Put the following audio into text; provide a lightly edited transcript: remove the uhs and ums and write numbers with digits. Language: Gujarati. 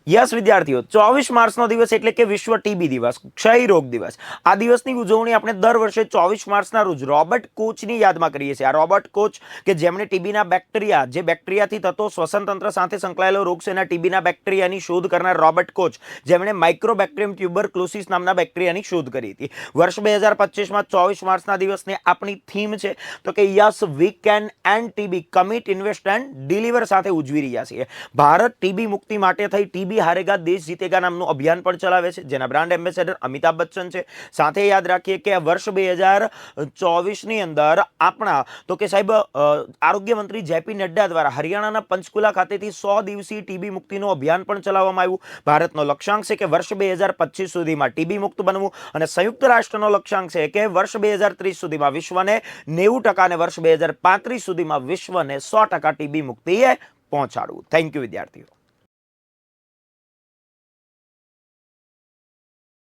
યસ વિદ્યાર્થીઓ, 24 માર્ચનો દિવસ એટલે કે વિશ્વ ટીબી દિવસ, ક્ષય રોગ દિવસ. આ દિવસની ઉજવણી આપણે દર વર્ષે 24 માર્ચના રોજ રોબર્ટ કોચની યાદમાં કરીએ છીએ. આ રોબર્ટ કોચ કે જેમણે ટીબીના બેક્ટેરિયા, જે બેક્ટેરિયાથી થતો શ્વસન તંત્ર સાથે સંકળાયેલો રોગ છે એના ટીબીના બેક્ટેરિયાની શોધ કરનાર રોબર્ટ કોચ, જેમણે માઇક્રોબેક્ટેરિયમ ટ્યુબરક્લોસિસ નામના બેક્ટેરિયાની શોધ કરી હતી. વર્ષ 2025માં 24 માર્ચના દિવસને આપણી થીમ છે તો કે yes we can and TB, commit, invest and deliver સાથે ઉજવી રહ્યા છીએ. ભારત ટીબી મુક્તિ માટે થઈ ટીબી હારેગા દેશ જીતેગા નામનું અભિયાન પણ ચલાવે છે, જેના બ્રાન્ડ એમ્બેસેડર અમિતાભ બચ્ચન છે. સાથે યાદ રાખીએ કે વર્ષ 2024ની અંદર આપણા તો કે સાહેબ આરોગ્ય મંત્રી જેપી નડ્ડા દ્વારા હરિયાણાના પંચકુલા ખાતેથી 100 દિવસીય ટીબી મુક્તિનું અભિયાન પણ ચલાવવામાં આવ્યું. ભારતનો લક્ષ્યાંક છે કે વર્ષ 2025 સુધીમાં ટીબી મુક્ત બનવું, અને સંયુક્ત રાષ્ટ્રનો લક્ષ્યાંક છે કે વર્ષ 2030 સુધીમાં વિશ્વને 90% અને વર્ષ 2035 સુધીમાં વિશ્વને 100% ટીબી મુક્તિએ પહોંચાડવું. થેન્ક યુ વિદ્યાર્થીઓ.